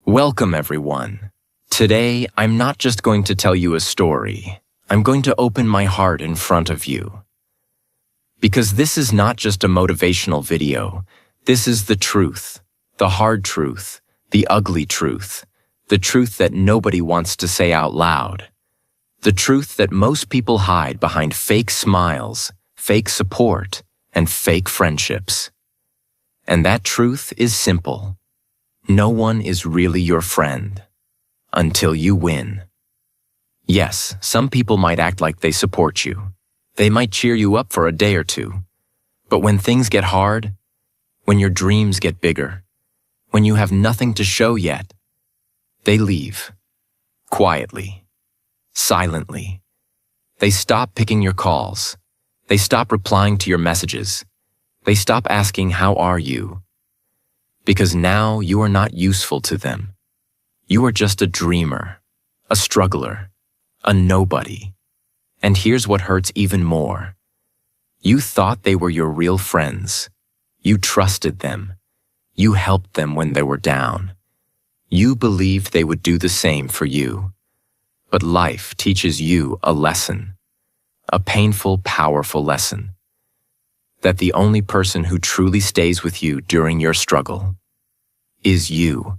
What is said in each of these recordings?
Welcome, everyone. Today, I'm not just going to tell you a story. I'm going to open my heart in front of you. Because this is not just a motivational video. This is the truth, the hard truth, the ugly truth, the truth that nobody wants to say out loud, the truth that most people hide behind fake smiles, fake support, and fake friendships. And that truth is simple. No one is really your friend until you win. Yes, some people might act like they support you. They might cheer you up for a day or two. But when things get hard, when your dreams get bigger, when you have nothing to show yet, they leave. Quietly. Silently. They stop picking your calls. They stop replying to your messages. They stop asking, "How are you?" Because now you are not useful to them. You are just a dreamer, a struggler, a nobody. And here's what hurts even more. You thought they were your real friends. You trusted them. You helped them when they were down. You believed they would do the same for you. But life teaches you a lesson, a painful, powerful lesson, that the only person who truly stays with you during your struggle is you.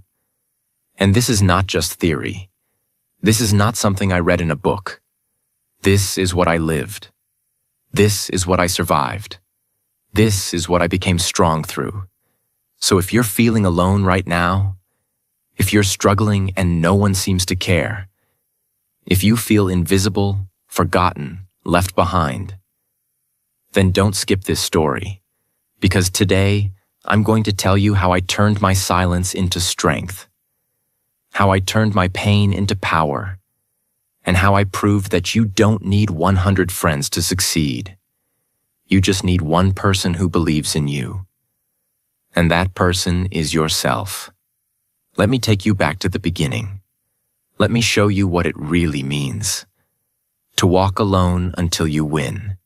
And this is not just theory. This is not something I read in a book. This is what I lived. This is what I survived. This is what I became strong through. So if you're feeling alone right now, if you're struggling and no one seems to care, if you feel invisible, forgotten, left behind, then don't skip this story, because today I'm going to tell you how I turned my silence into strength, how I turned my pain into power, and how I proved that you don't need 100 friends to succeed. You just need one person who believes in you. And that person is yourself. Let me take you back to the beginning. Let me show you what it really means to walk alone until you win.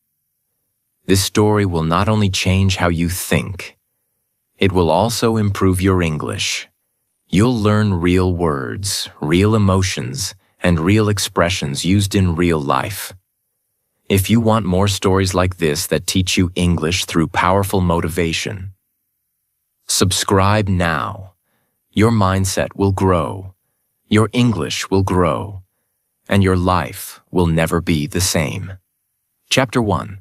This story will not only change how you think, it will also improve your English. You'll learn real words, real emotions, and real expressions used in real life. If you want more stories like this that teach you English through powerful motivation, subscribe now. Your mindset will grow, your English will grow, and your life will never be the same. Chapter 1.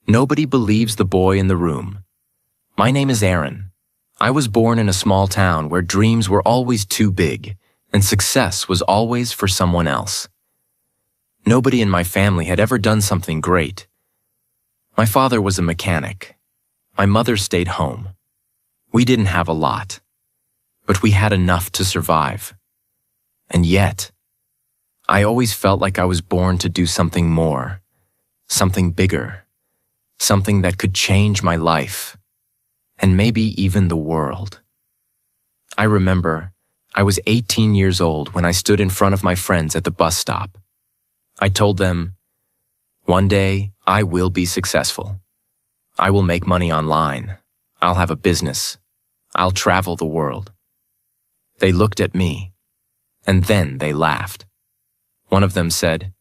Nobody believes the boy in the room. My name is Aaron. I was born in a small town where dreams were always too big and success was always for someone else. Nobody in my family had ever done something great. My father was a mechanic. My mother stayed home. We didn't have a lot, but we had enough to survive. And yet, I always felt like I was born to do something more, something bigger, something that could change my life, and maybe even the world. I remember I was 18 years old when I stood in front of my friends at the bus stop. I told them, "One day I will be successful. I will make money online. I'll have a business. I'll travel the world." They looked at me, and then they laughed. One of them said,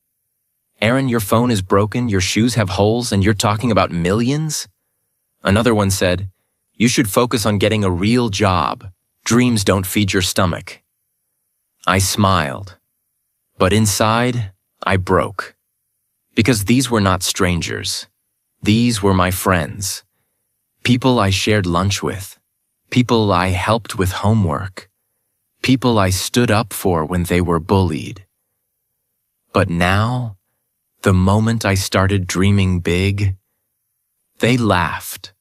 "Aaron, your phone is broken, your shoes have holes, and you're talking about millions?" Another one said, "You should focus on getting a real job. Dreams don't feed your stomach." I smiled, but inside, I broke. Because these were not strangers. These were my friends. People I shared lunch with. People I helped with homework. People I stood up for when they were bullied. But now, the moment I started dreaming big, they laughed.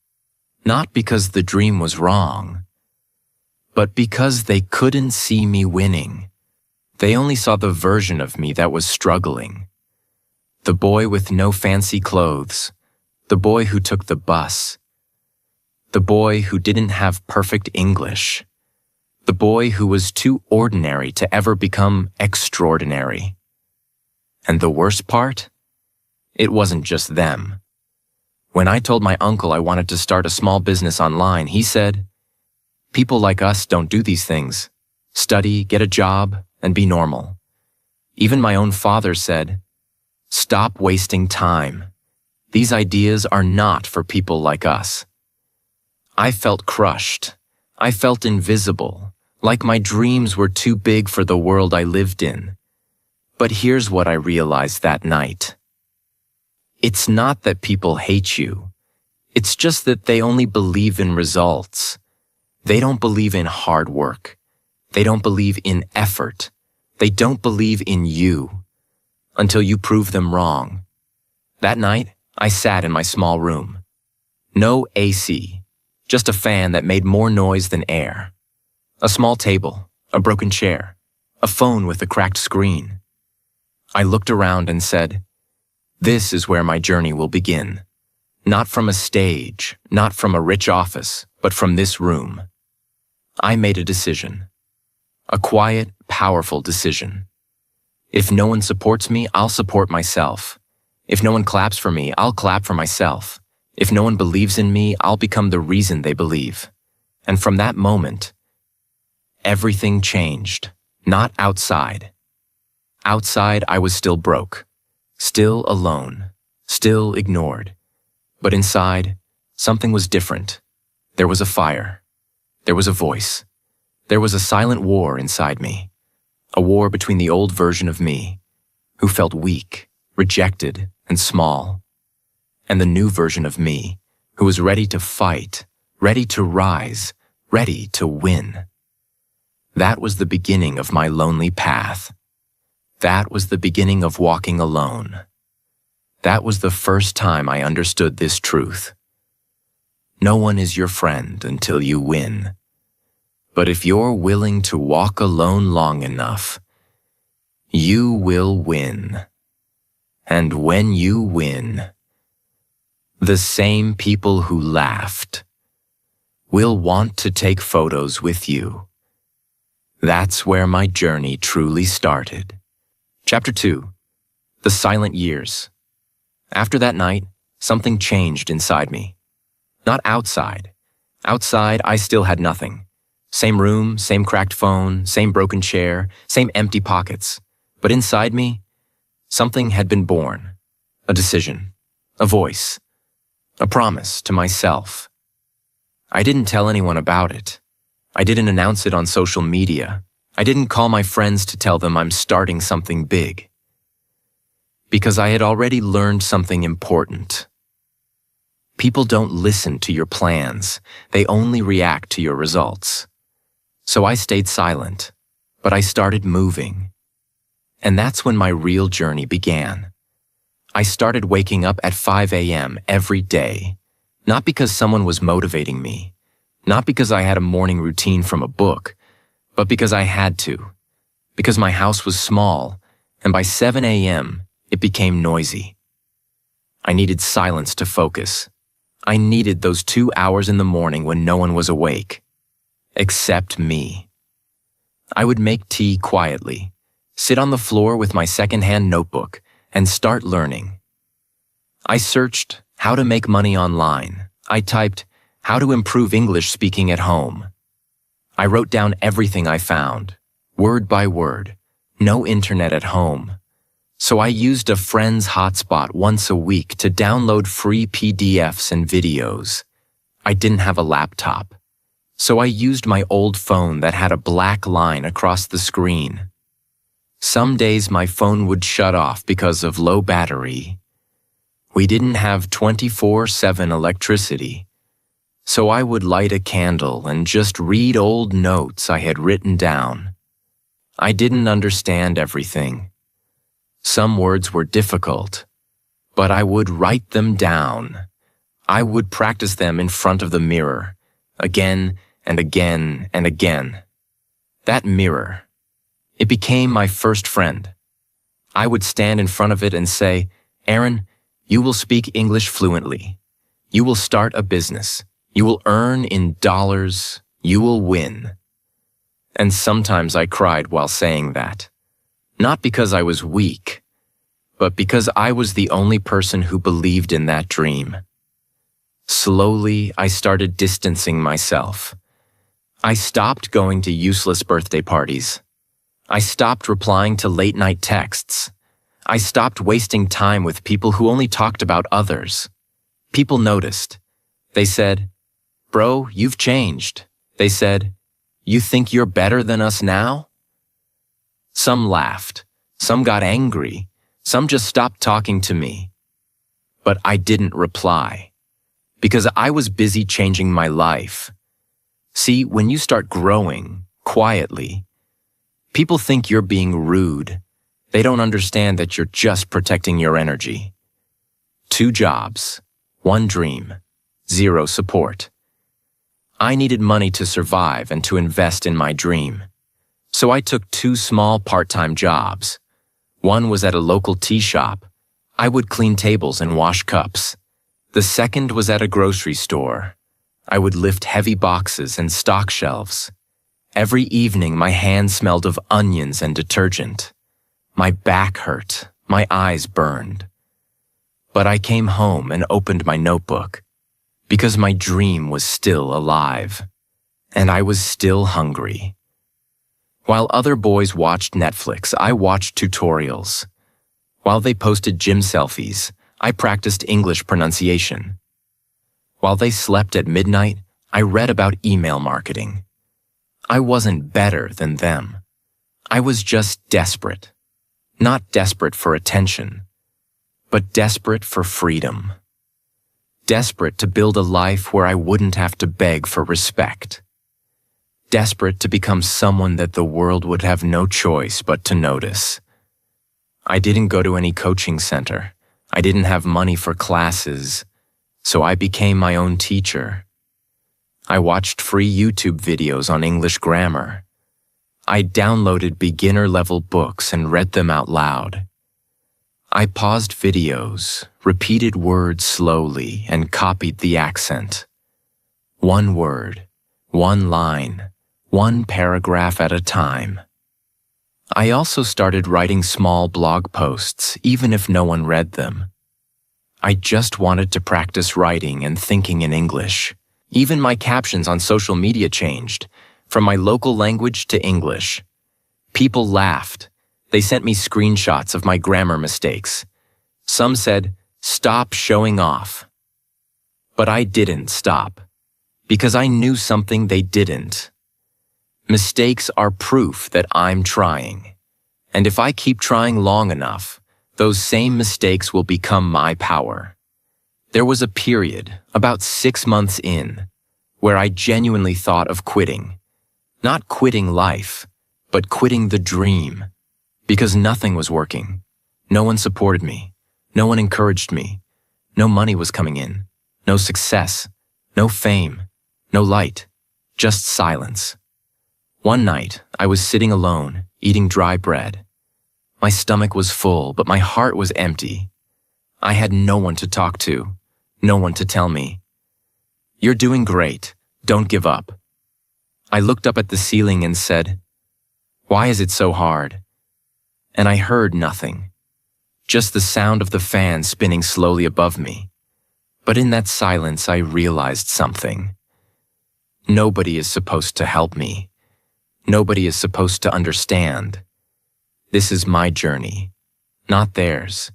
Not because the dream was wrong, but because they couldn't see me winning. They only saw the version of me that was struggling. The boy with no fancy clothes. The boy who took the bus. The boy who didn't have perfect English. The boy who was too ordinary to ever become extraordinary. And the worst part? It wasn't just them. When I told my uncle I wanted to start a small business online, he said, "People like us don't do these things. study, get a job, and be normal. Even my own father said, "Stop wasting time. These ideas are not for people like us." I felt crushed. I felt invisible, like my dreams were too big for the world I lived in. But here's what I realized that night. It's not that people hate you. It's just that they only believe in results. They don't believe in hard work. They don't believe in effort. They don't believe in you until you prove them wrong. That night, I sat in my small room. No AC, just a fan that made more noise than air. A small table, a broken chair, a phone with a cracked screen. I looked around and said, "This is where my journey will begin. Not from a stage, not from a rich office, but from this room." I made a decision. A quiet, powerful decision. If no one supports me, I'll support myself. If no one claps for me, I'll clap for myself. If no one believes in me, I'll become the reason they believe. And from that moment, everything changed. Not outside. Outside, I was still broke, still alone, still ignored. But inside, something was different. There was a fire. There was a voice. There was a silent war inside me. A war between the old version of me, who felt weak, rejected, and small, and the new version of me, who was ready to fight, ready to rise, ready to win. That was the beginning of my lonely path. That was the beginning of walking alone. That was the first time I understood this truth. No one is your friend until you win. But if you're willing to walk alone long enough, you will win. And when you win, the same people who laughed will want to take photos with you. That's where my journey truly started. Chapter 2. The Silent Years. After that night, something changed inside me. Not outside. Outside, I still had nothing. Same room, same cracked phone, same broken chair, same empty pockets. But inside me, something had been born. A decision, a voice, a promise to myself. I didn't tell anyone about it. I didn't announce it on social media. I didn't call my friends to tell them I'm starting something big. Because I had already learned something important. People don't listen to your plans. They only react to your results. So I stayed silent, but I started moving. And that's when my real journey began. I started waking up at 5 a.m. every day, not because someone was motivating me, not because I had a morning routine from a book, but because I had to, because my house was small, and by 7 a.m., it became noisy. I needed silence to focus. I needed those 2 hours in the morning when no one was awake, except me. I would make tea quietly, sit on the floor with my secondhand notebook, and start learning. I searched how to make money online. I typed how to improve English speaking at home. I wrote down everything I found, word by word, no internet at home. So I used a friend's hotspot once a week to download free PDFs and videos. I didn't have a laptop, so I used my old phone that had a black line across the screen. Some days my phone would shut off because of low battery. We didn't have 24/7 electricity, so I would light a candle and just read old notes I had written down. I didn't understand everything. Some words were difficult, but I would write them down. I would practice them in front of the mirror, again and again and again. That mirror, it became my first friend. I would stand in front of it and say, "Aaron, you will speak English fluently. You will start a business. You will earn in dollars. You will win." And sometimes I cried while saying that. Not because I was weak, but because I was the only person who believed in that dream. Slowly, I started distancing myself. I stopped going to useless birthday parties. I stopped replying to late-night texts. I stopped wasting time with people who only talked about others. People noticed. They said, "Bro, you've changed." They said, "You think you're better than us now?" Some laughed. Some got angry. Some just stopped talking to me. But I didn't reply, because I was busy changing my life. See, when you start growing, quietly, people think you're being rude. They don't understand that you're just protecting your energy. 2 jobs, 1 dream, 0 support. I needed money to survive and to invest in my dream. So I took 2 small part-time jobs. One was at a local tea shop. I would clean tables and wash cups. The second was at a grocery store. I would lift heavy boxes and stock shelves. Every evening my hands smelled of onions and detergent. My back hurt, my eyes burned. But I came home and opened my notebook, because my dream was still alive, and I was still hungry. While other boys watched Netflix, I watched tutorials. While they posted gym selfies, I practiced English pronunciation. While they slept at midnight, I read about email marketing. I wasn't better than them. I was just desperate. Not desperate for attention, but desperate for freedom. Desperate to build a life where I wouldn't have to beg for respect. Desperate to become someone that the world would have no choice but to notice. I didn't go to any coaching center. I didn't have money for classes, so I became my own teacher. I watched free YouTube videos on English grammar. I downloaded beginner-level books and read them out loud. I paused videos, repeated words slowly, and copied the accent. 1 word, 1 line, 1 paragraph at a time. I also started writing small blog posts, even if no one read them. I just wanted to practice writing and thinking in English. Even my captions on social media changed, from my local language to English. People laughed. They sent me screenshots of my grammar mistakes. Some said, "Stop showing off." But I didn't stop, because I knew something they didn't. Mistakes are proof that I'm trying. And if I keep trying long enough, those same mistakes will become my power. There was a period, about 6 months in, where I genuinely thought of quitting. Not quitting life, but quitting the dream. Because nothing was working. No one supported me. No one encouraged me. No money was coming in. No success. No fame. No light. Just silence. One night, I was sitting alone, eating dry bread. My stomach was full, but my heart was empty. I had no one to talk to, no one to tell me, "You're doing great, don't give up." I looked up at the ceiling and said, "Why is it so hard?" And I heard nothing, just the sound of the fan spinning slowly above me. But in that silence, I realized something. Nobody is supposed to help me. Nobody is supposed to understand. This is my journey, not theirs.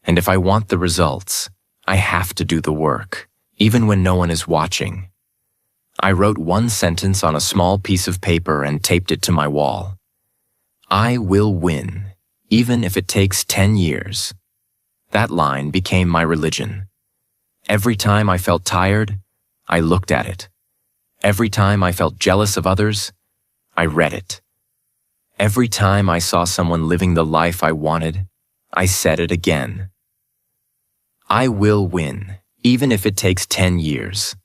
And if I want the results, I have to do the work, even when no one is watching. I wrote 1 sentence on a small piece of paper and taped it to my wall. I will win, even if it takes 10 years. That line became my religion. Every time I felt tired, I looked at it. Every time I felt jealous of others, I read it. Every time I saw someone living the life I wanted, I said it again. I will win, even if it takes 10 years.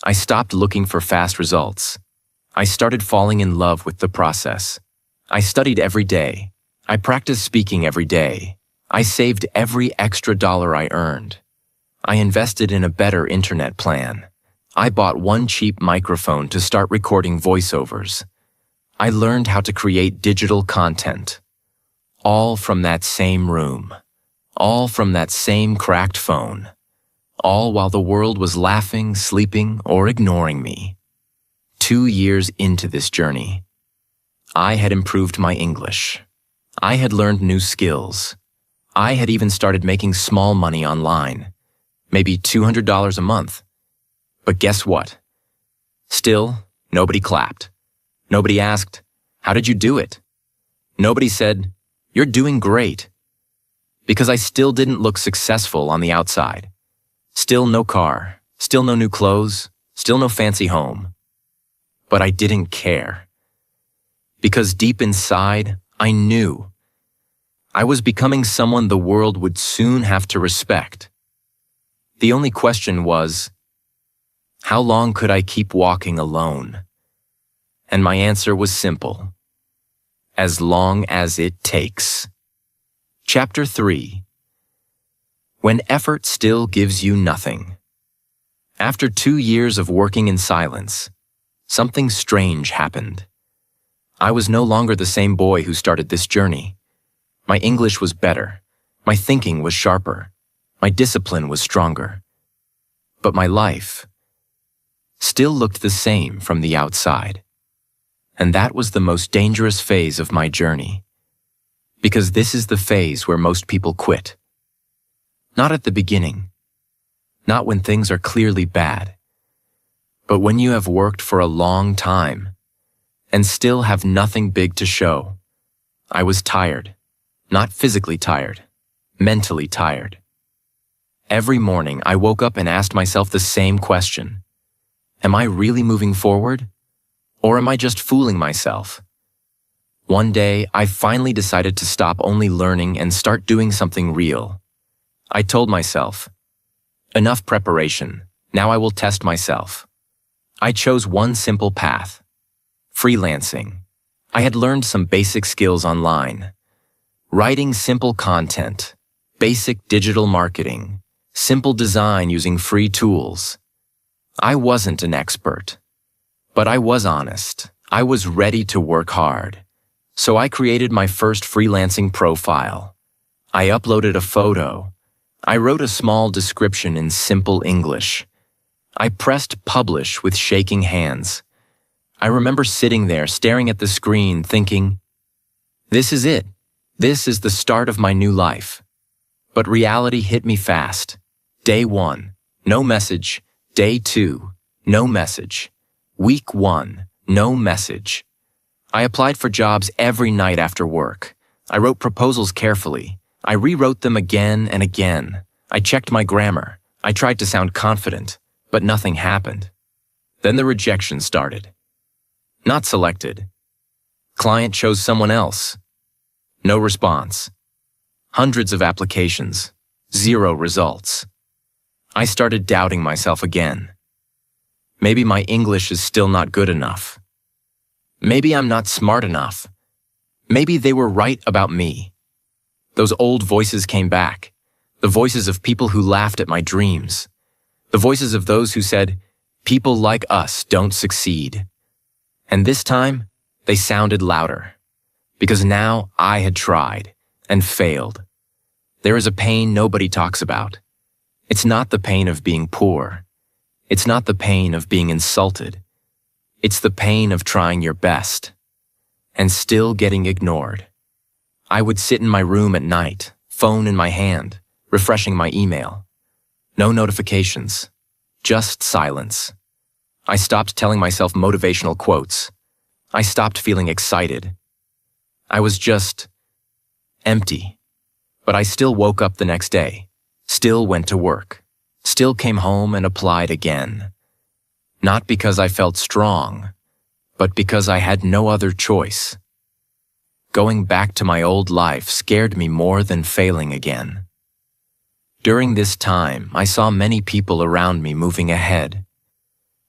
I stopped looking for fast results. I started falling in love with the process. I studied every day. I practiced speaking every day. I saved every extra dollar I earned. I invested in a better internet plan. I bought 1 cheap microphone to start recording voiceovers. I learned how to create digital content. All from that same room. All from that same cracked phone. All while the world was laughing, sleeping, or ignoring me. 2 years into this journey. I had improved my English. I had learned new skills. I had even started making small money online, maybe $200 a month. But guess what? Still, nobody clapped. Nobody asked, "How did you do it?" Nobody said, "You're doing great." Because I still didn't look successful on the outside. Still no car, still no new clothes, still no fancy home. But I didn't care. Because deep inside, I knew I was becoming someone the world would soon have to respect. The only question was, how long could I keep walking alone? And my answer was simple: as long as it takes. Chapter 3. When effort still gives you nothing. After 2 years of working in silence, something strange happened. I was no longer the same boy who started this journey. My English was better. My thinking was sharper. My discipline was stronger. But my life still looked the same from the outside. And that was the most dangerous phase of my journey. Because this is the phase where most people quit. Not at the beginning. Not when things are clearly bad. But when you have worked for a long time and still have nothing big to show. I was tired. Not physically tired. Mentally tired. Every morning I woke up and asked myself the same question. Am I really moving forward? Or am I just fooling myself? One day, I finally decided to stop only learning and start doing something real. I told myself, enough preparation, now I will test myself. I chose one simple path: freelancing. I had learned some basic skills online. Writing simple content, basic digital marketing, simple design using free tools. I wasn't an expert, but I was honest. I was ready to work hard. So I created my first freelancing profile. I uploaded a photo. I wrote a small description in simple English. I pressed publish with shaking hands. I remember sitting there staring at the screen thinking, this is it. This is the start of my new life. But reality hit me fast. Day 1, no message. Day 2, no message. Week 1, no message. I applied for jobs every night after work. I wrote proposals carefully. I rewrote them again and again. I checked my grammar. I tried to sound confident, but nothing happened. Then the rejection started. Not selected. Client chose someone else. No response. Hundreds of applications. 0 results. I started doubting myself again. Maybe my English is still not good enough. Maybe I'm not smart enough. Maybe they were right about me. Those old voices came back. The voices of people who laughed at my dreams. The voices of those who said, people like us don't succeed. And this time, they sounded louder. Because now I had tried and failed. There is a pain nobody talks about. It's not the pain of being poor. It's not the pain of being insulted. It's the pain of trying your best and still getting ignored. I would sit in my room at night, phone in my hand, refreshing my email. No notifications, just silence. I stopped telling myself motivational quotes. I stopped feeling excited. I was just empty. But I still woke up the next day, still went to work, still came home and applied again. Not because I felt strong, but because I had no other choice. Going back to my old life scared me more than failing again. During this time, I saw many people around me moving ahead.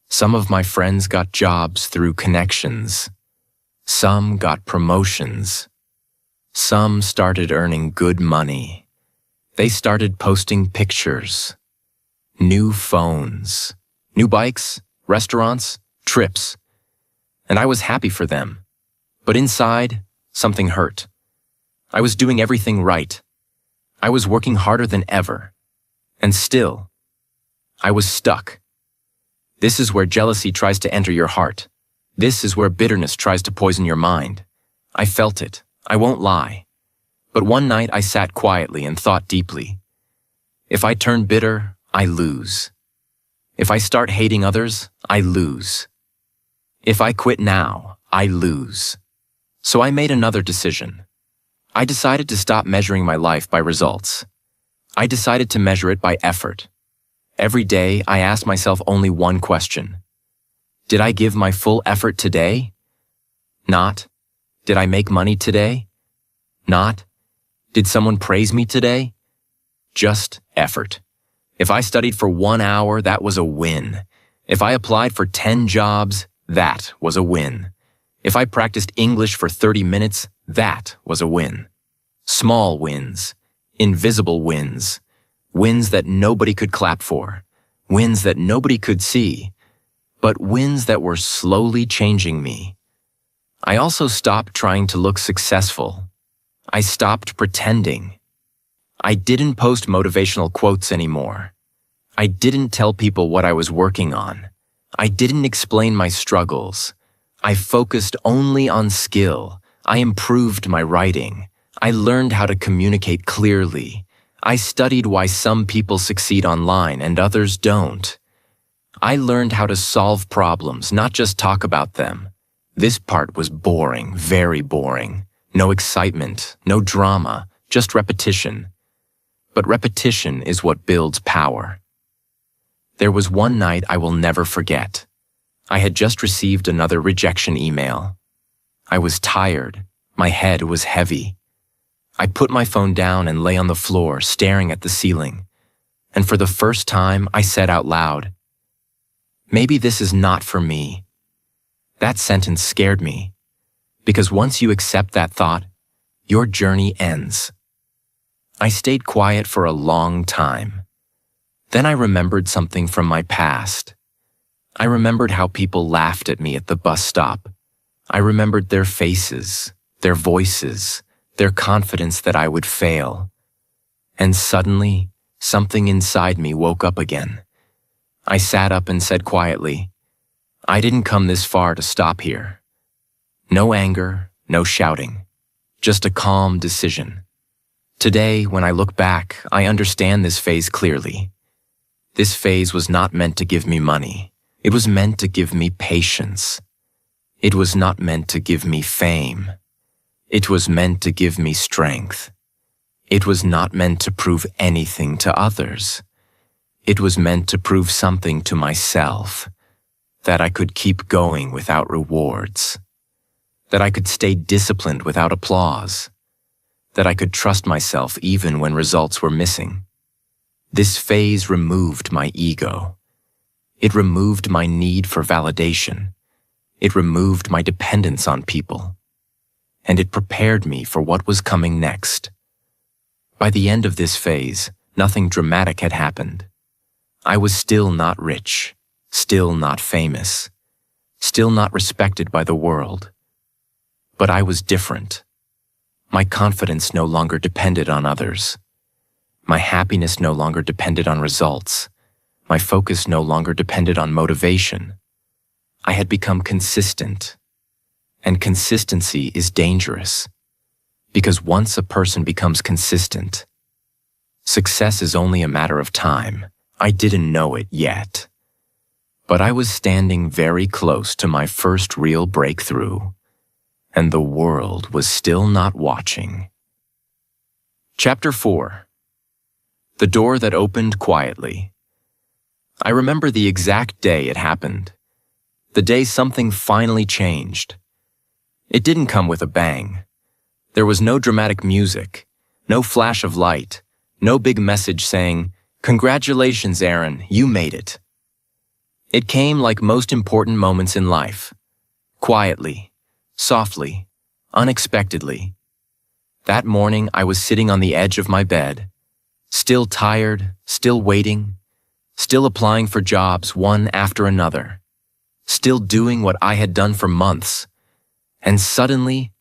Some of my friends got jobs through connections. Some got promotions. Some started earning good money. They started posting pictures. New phones. New bikes, restaurants, trips. And I was happy for them. But inside, something hurt. I was doing everything right. I was working harder than ever. And still, I was stuck. This is where jealousy tries to enter your heart. This is where bitterness tries to poison your mind. I felt it, I won't lie. But one night I sat quietly and thought deeply. If I turn bitter, I lose. If I start hating others, I lose. If I quit now, I lose. So I made another decision. I decided to stop measuring my life by results. I decided to measure it by effort. Every day, I asked myself only one question. Did I give my full effort today? Not. Did I make money today? Not. Did someone praise me today? Just effort. If I studied for 1 hour, that was a win. If I applied for 10 jobs, that was a win. If I practiced English for 30 minutes, that was a win. Small wins, invisible wins, wins that nobody could clap for, wins that nobody could see, but wins that were slowly changing me. I also stopped trying to look successful. I stopped pretending. I didn't post motivational quotes anymore. I didn't tell people what I was working on. I didn't explain my struggles. I focused only on skill. I improved my writing. I learned how to communicate clearly. I studied why some people succeed online and others don't. I learned how to solve problems, not just talk about them. This part was boring, very boring. No excitement, no drama, just repetition. But repetition is what builds power. There was one night I will never forget. I had just received another rejection email. I was tired. My head was heavy. I put my phone down and lay on the floor, staring at the ceiling. And for the first time, I said out loud, "Maybe this is not for me." That sentence scared me, because once you accept that thought, your journey ends. I stayed quiet for a long time. Then I remembered something from my past. I remembered how people laughed at me at the bus stop. I remembered their faces, their voices, their confidence that I would fail. And suddenly, something inside me woke up again. I sat up and said quietly, "I didn't come this far to stop here." No anger, no shouting, just a calm decision. Today, when I look back, I understand this phase clearly. This phase was not meant to give me money. It was meant to give me patience. It was not meant to give me fame. It was meant to give me strength. It was not meant to prove anything to others. It was meant to prove something to myself, that I could keep going without rewards, that I could stay disciplined without applause, that I could trust myself even when results were missing. This phase removed my ego. It removed my need for validation. It removed my dependence on people. And it prepared me for what was coming next. By the end of this phase, nothing dramatic had happened. I was still not rich, still not famous, still not respected by the world. But I was different. My confidence no longer depended on others. My happiness no longer depended on results. My focus no longer depended on motivation. I had become consistent. And consistency is dangerous, because once a person becomes consistent, success is only a matter of time. I didn't know it yet. But I was standing very close to my first real breakthrough, and the world was still not watching. Chapter 4. The door that opened quietly. I remember the exact day it happened. The day something finally changed. It didn't come with a bang. There was no dramatic music, no flash of light, no big message saying, "Congratulations, Aaron, you made it." It came like most important moments in life. Quietly, softly, unexpectedly. That morning, I was sitting on the edge of my bed, still tired, still waiting, still applying for jobs one after another, still doing what I had done for months. And suddenly,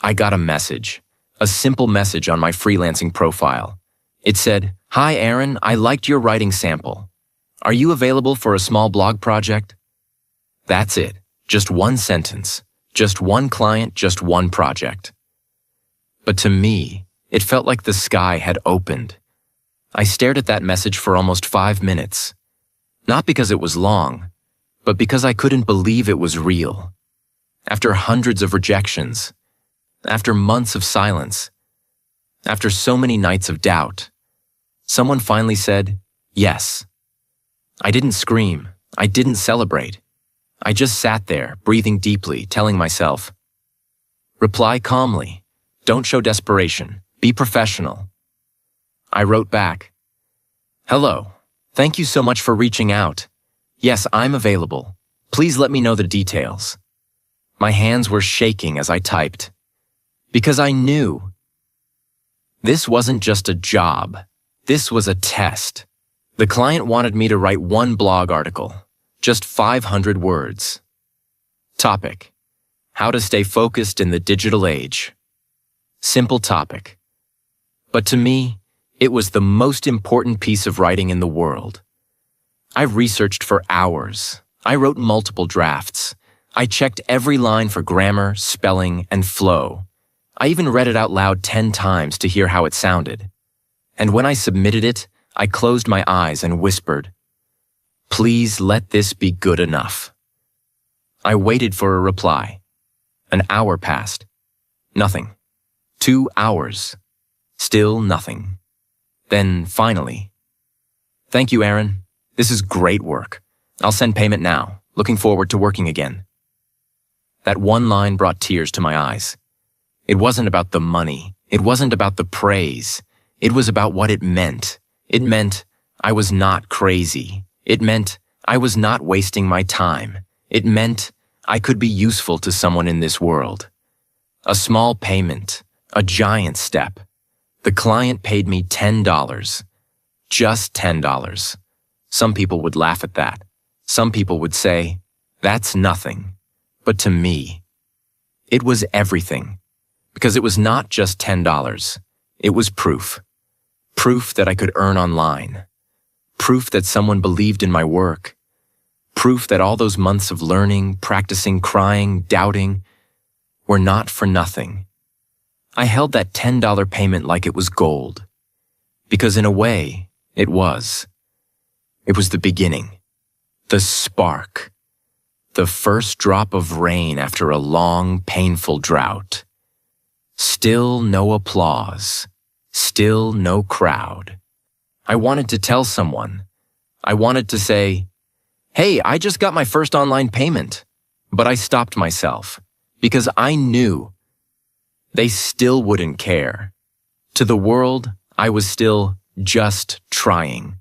I got a message, a simple message on my freelancing profile. It said, "Hi, Aaron, I liked your writing sample. Are you available for a small blog project?" That's it, Just one sentence, just one client, just one project. But to me, it felt like the sky had opened. I stared at that message for almost 5 minutes. Not because it was long, but because I couldn't believe it was real. After hundreds of rejections, after months of silence, after so many nights of doubt, someone finally said, yes. I didn't scream. I didn't celebrate. I just sat there, breathing deeply, telling myself, reply calmly. Don't show desperation. Be professional. I wrote back, hello. Thank you so much for reaching out. Yes, I'm available. Please let me know the details. My hands were shaking as I typed. Because I knew. This wasn't just a job. This was a test. The client wanted me to write one blog article, just 500 words. Topic: how to stay focused in the digital age. Simple topic. But to me, it was the most important piece of writing in the world. I researched for hours. I wrote multiple drafts. I checked every line for grammar, spelling, and flow. I even read it out loud 10 times to hear how it sounded. And when I submitted it, I closed my eyes and whispered, please let this be good enough. I waited for a reply. An hour passed. Nothing. 2 hours. Still nothing. Then finally, thank you, Aaron. This is great work. I'll send payment now. Looking forward to working again. That one line brought tears to my eyes. It wasn't about the money. It wasn't about the praise. It was about what it meant. It meant I was not crazy. It meant I was not wasting my time. It meant I could be useful to someone in this world. A small payment, a giant step. The client paid me $10. Just $10. Some people would laugh at that. Some people would say, that's nothing. But to me, it was everything. Because it was not just $10. It was proof. Proof that I could earn online. Proof that someone believed in my work. Proof that all those months of learning, practicing, crying, doubting were not for nothing. I held that $10 payment like it was gold. Because in a way, it was. It was the beginning. The spark. The first drop of rain after a long, painful drought. Still no applause. Still no crowd. I wanted to tell someone. I wanted to say, hey, I just got my first online payment. But I stopped myself because I knew they still wouldn't care. To the world, I was still just trying.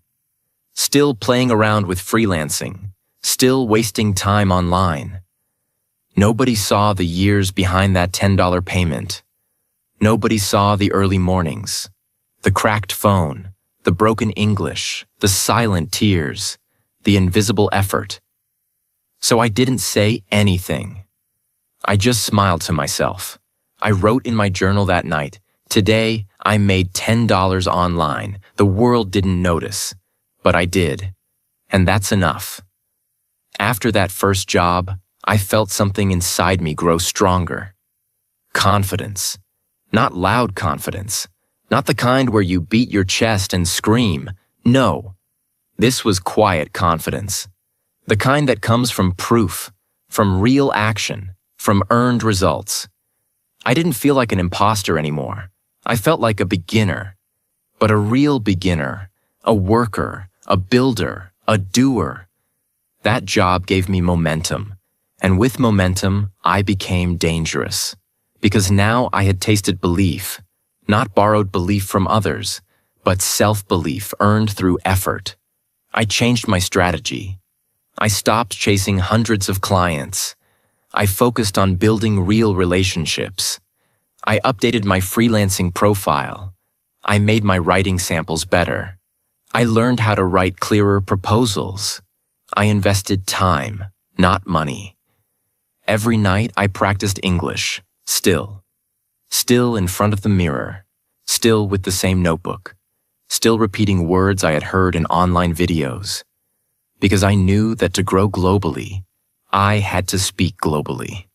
Still playing around with freelancing. Still wasting time online. Nobody saw the years behind that $10 payment. Nobody saw the early mornings, the cracked phone, the broken English, the silent tears, the invisible effort. So I didn't say anything. I just smiled to myself. I wrote in my journal that night, today I made $10 online. The world didn't notice, but I did. And that's enough. After that first job, I felt something inside me grow stronger. Confidence. Not loud confidence. Not the kind where you beat your chest and scream. No. This was quiet confidence. The kind that comes from proof, from real action, from earned results. I didn't feel like an imposter anymore. I felt like a beginner. But a real beginner. A worker. A builder. A doer. That job gave me momentum. And with momentum, I became dangerous. Because now I had tasted belief, not borrowed belief from others, but self-belief earned through effort. I changed my strategy. I stopped chasing hundreds of clients. I focused on building real relationships. I updated my freelancing profile. I made my writing samples better. I learned how to write clearer proposals. I invested time, not money. Every night I practiced English. Still in front of the mirror, still with the same notebook, still repeating words I had heard in online videos. Because I knew that to grow globally, I had to speak globally.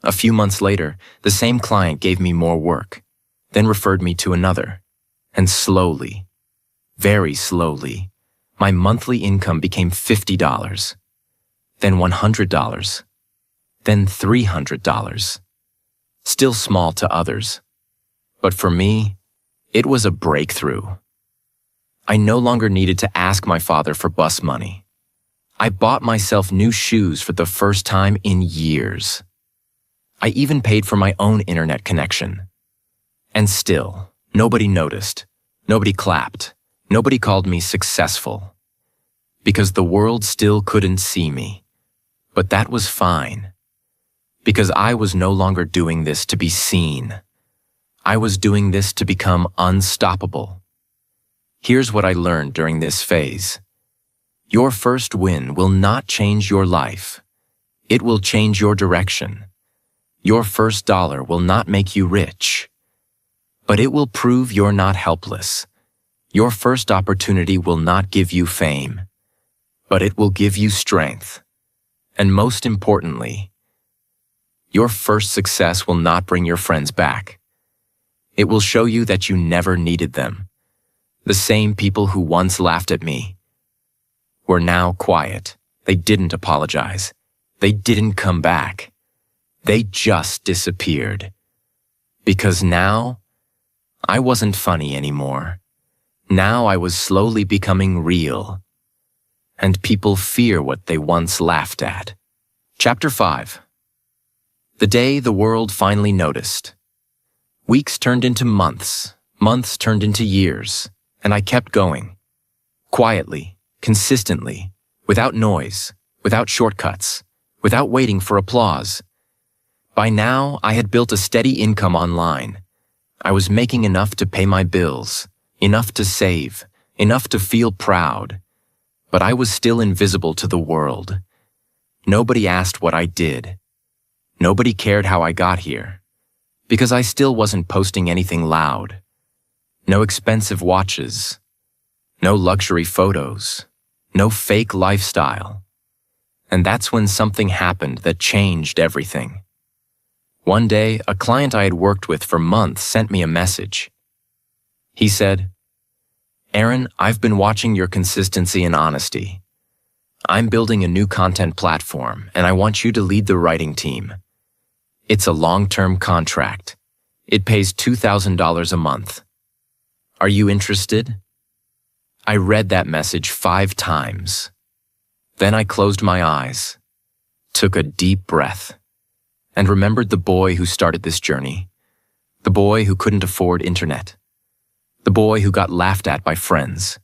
A few months later, the same client gave me more work, then referred me to another. And slowly, very slowly, my monthly income became $50, then $100, then $300. Still small to others. But for me, it was a breakthrough. I no longer needed to ask my father for bus money. I bought myself new shoes for the first time in years. I even paid for my own internet connection. And still, nobody noticed, nobody clapped, nobody called me successful. Because the world still couldn't see me. But that was fine. Because I was no longer doing this to be seen. I was doing this to become unstoppable. Here's what I learned during this phase. Your first win will not change your life. It will change your direction. Your first dollar will not make you rich. But it will prove you're not helpless. Your first opportunity will not give you fame. But it will give you strength. And most importantly, your first success will not bring your friends back. It will show you that you never needed them. The same people who once laughed at me were now quiet. They didn't apologize. They didn't come back. They just disappeared. Because now, I wasn't funny anymore. Now I was slowly becoming real. And people fear what they once laughed at. Chapter 5. The day the world finally noticed. Weeks turned into months, months turned into years, and I kept going. Quietly, consistently, without noise, without shortcuts, without waiting for applause. By now, I had built a steady income online. I was making enough to pay my bills, enough to save, enough to feel proud. But I was still invisible to the world. Nobody asked what I did. Nobody cared how I got here. Because I still wasn't posting anything loud. No expensive watches. No luxury photos. No fake lifestyle. And that's when something happened that changed everything. One day, a client I had worked with for months sent me a message. He said, "Aaron, I've been watching your consistency and honesty. I'm building a new content platform, and I want you to lead the writing team. It's a long-term contract. It pays $2,000 a month. Are you interested?" I read that message 5 times. Then I closed my eyes, took a deep breath, and remembered the boy who started this journey, the boy who couldn't afford internet, the boy who got laughed at by friends,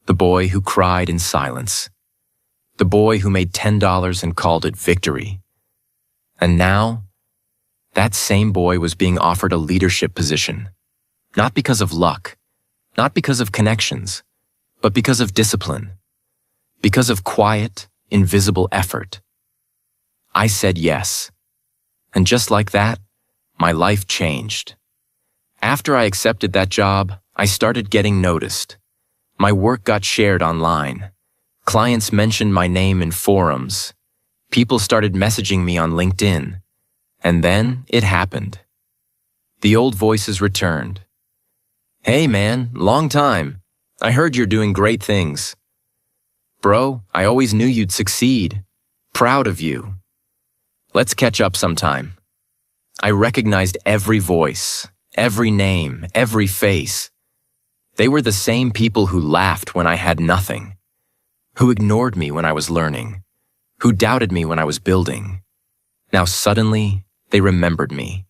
the boy who cried in silence, the boy who made $10 and called it victory. And now, that same boy was being offered a leadership position, not because of luck, not because of connections, but because of discipline, because of quiet, invisible effort. I said yes. And just like that, my life changed. After I accepted that job, I started getting noticed. My work got shared online. Clients mentioned my name in forums. People started messaging me on LinkedIn. And then it happened. The old voices returned. "Hey man, long time. I heard you're doing great things. Bro, I always knew you'd succeed. Proud of you. Let's catch up sometime." I recognized every voice, every name, every face. They were the same people who laughed when I had nothing, who ignored me when I was learning, who doubted me when I was building. Now suddenly, they remembered me.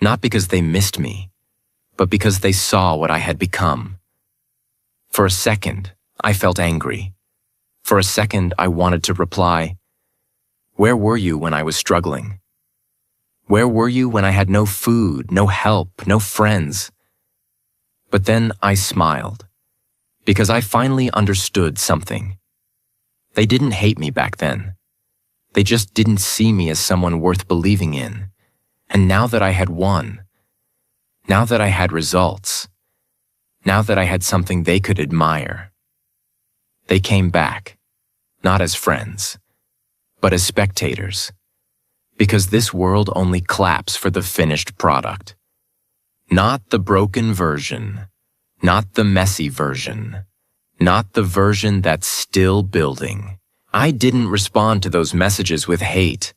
Not because they missed me, but because they saw what I had become. For a second, I felt angry. For a second, I wanted to reply, "Where were you when I was struggling? Where were you when I had no food, no help, no friends?" But then I smiled, because I finally understood something. They didn't hate me back then. They just didn't see me as someone worth believing in. And now that I had won, now that I had results, now that I had something they could admire, they came back, not as friends, but as spectators. Because this world only claps for the finished product. Not the broken version, not the messy version, not the version that's still building. I didn't respond to those messages with hate.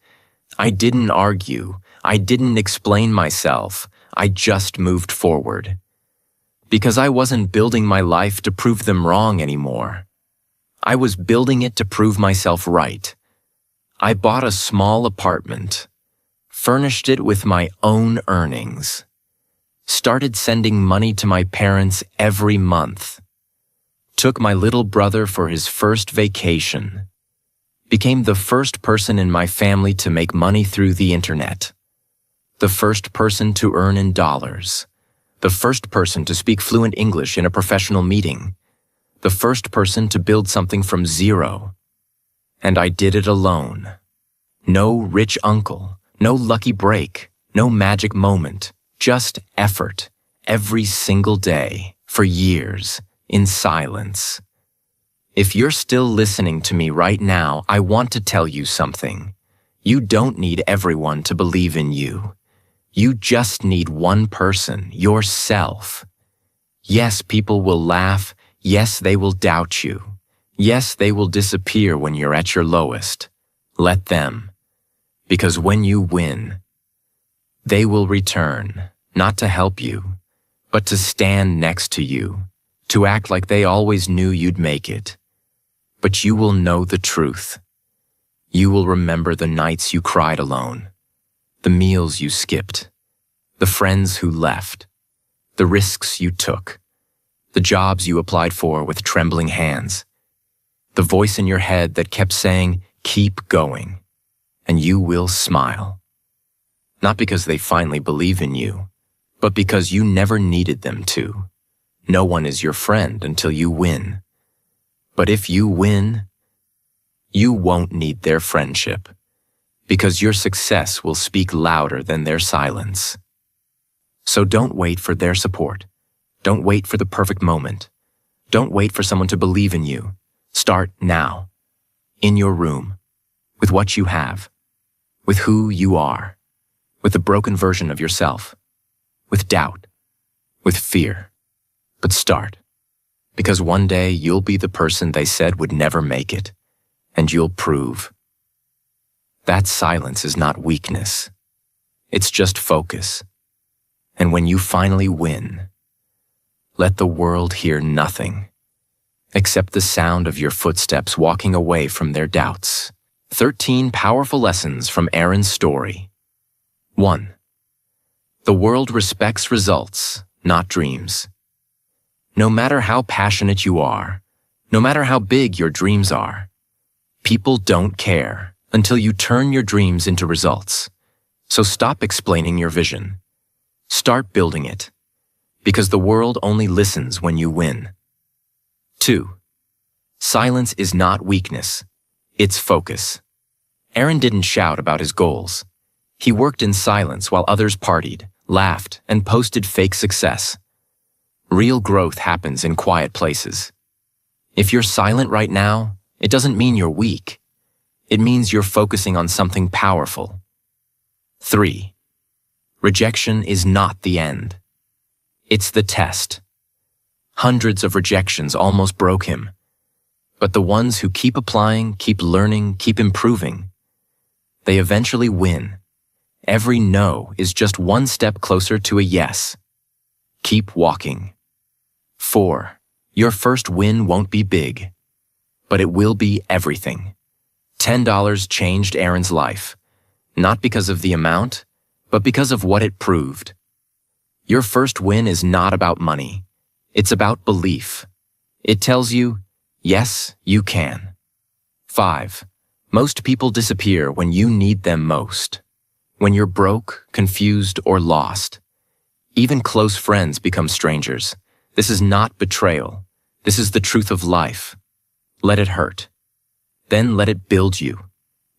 I didn't argue. I didn't explain myself. I just moved forward. Because I wasn't building my life to prove them wrong anymore. I was building it to prove myself right. I bought a small apartment, furnished it with my own earnings, started sending money to my parents every month, took my little brother for his first vacation, became the first person in my family to make money through the internet, the first person to earn in dollars, the first person to speak fluent English in a professional meeting, the first person to build something from zero. And I did it alone. No rich uncle, no lucky break, no magic moment, just effort, every single day, for years, in silence. If you're still listening to me right now, I want to tell you something. You don't need everyone to believe in you. You just need one person, yourself. Yes, people will laugh. Yes, they will doubt you. Yes, they will disappear when you're at your lowest. Let them. Because when you win, they will return, not to help you, but to stand next to you, to act like they always knew you'd make it. But you will know the truth. You will remember the nights you cried alone, the meals you skipped, the friends who left, the risks you took, the jobs you applied for with trembling hands, the voice in your head that kept saying, keep going, and you will smile. Not because they finally believe in you, but because you never needed them to. No one is your friend until you win. But if you win, you won't need their friendship, because your success will speak louder than their silence. So don't wait for their support. Don't wait for the perfect moment. Don't wait for someone to believe in you. Start now, in your room, with what you have, with who you are, with the broken version of yourself, with doubt, with fear. But start, because one day you'll be the person they said would never make it, and you'll prove. That silence is not weakness. It's just focus. And when you finally win, let the world hear nothing except the sound of your footsteps walking away from their doubts. 13 powerful lessons from Aaron's story. 1. The world respects results, not dreams. No matter how passionate you are, no matter how big your dreams are, people don't care until you turn your dreams into results. So stop explaining your vision. Start building it, because the world only listens when you win. 2. Silence is not weakness, it's focus. Aaron didn't shout about his goals. He worked in silence while others partied, laughed, and posted fake success. Real growth happens in quiet places. If you're silent right now, it doesn't mean you're weak. It means you're focusing on something powerful. 3. Rejection is not the end. It's the test. Hundreds of rejections almost broke him. But the ones who keep applying, keep learning, keep improving, they eventually win. Every no is just one step closer to a yes. Keep walking. 4. Your first win won't be big, but it will be everything. $10 changed Aaron's life, not because of the amount, but because of what it proved. Your first win is not about money. It's about belief. It tells you, yes, you can. 5. Most people disappear when you need them most. When you're broke, confused, or lost. Even close friends become strangers. This is not betrayal. This is the truth of life. Let it hurt. Then let it build you.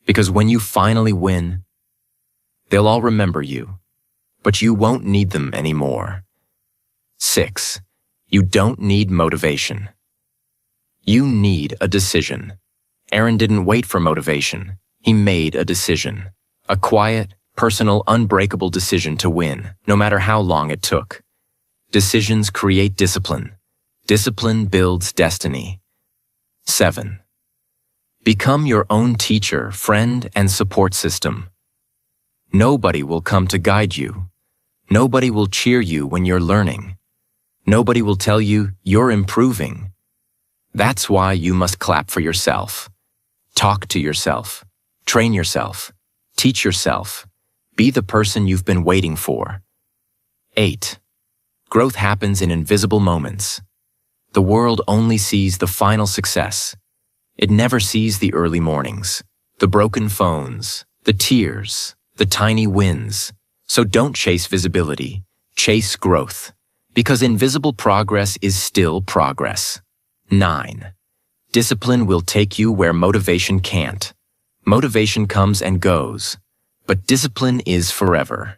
Because when you finally win, they'll all remember you. But you won't need them anymore. 6. You don't need motivation. You need a decision. Aaron didn't wait for motivation. He made a decision. A quiet, personal, unbreakable decision to win, no matter how long it took. Decisions create discipline. Discipline builds destiny. 7. Become your own teacher, friend, and support system. Nobody will come to guide you. Nobody will cheer you when you're learning. Nobody will tell you you're improving. That's why you must clap for yourself. Talk to yourself. Train yourself. Teach yourself. Be the person you've been waiting for. 8. Growth happens in invisible moments. The world only sees the final success. It never sees the early mornings, the broken phones, the tears, the tiny wins. So don't chase visibility, chase growth, because invisible progress is still progress. 9. Discipline will take you where motivation can't. Motivation comes and goes, but discipline is forever.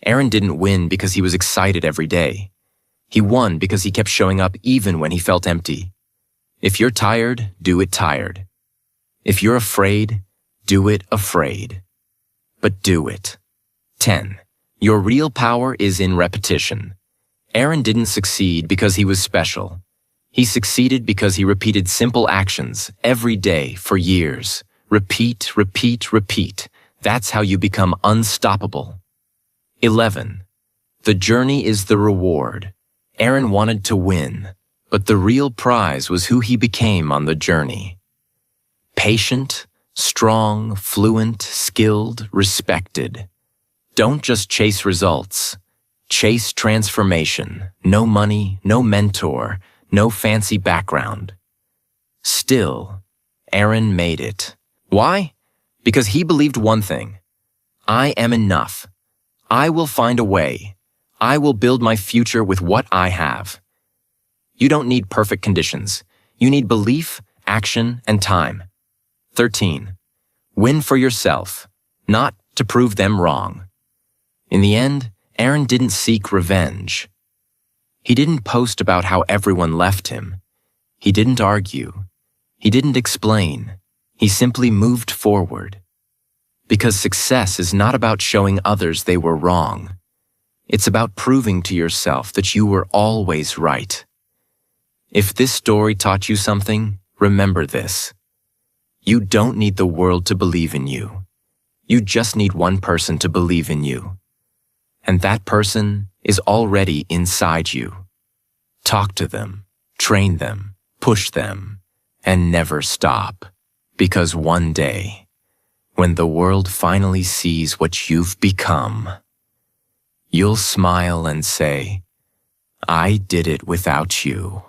Aaron didn't win because he was excited every day. He won because he kept showing up even when he felt empty. If you're tired, do it tired. If you're afraid, do it afraid. But do it. 10. Your real power is in repetition. Aaron didn't succeed because he was special. He succeeded because he repeated simple actions every day for years. Repeat, repeat, repeat. That's how you become unstoppable. 11. The journey is the reward. Aaron wanted to win, but the real prize was who he became on the journey. Patient, strong, fluent, skilled, respected. Don't just chase results. Chase transformation. No money, no mentor, no fancy background. Still, Aaron made it. Why? Because he believed one thing. I am enough. I will find a way. I will build my future with what I have. You don't need perfect conditions. You need belief, action, and time. 13. Win for yourself, not to prove them wrong. In the end, Aaron didn't seek revenge. He didn't post about how everyone left him. He didn't argue. He didn't explain. He simply moved forward. Because success is not about showing others they were wrong. It's about proving to yourself that you were always right. If this story taught you something, remember this. You don't need the world to believe in you. You just need one person to believe in you. And that person is already inside you. Talk to them, train them, push them, and never stop. Because one day, when the world finally sees what you've become, you'll smile and say, I did it without you.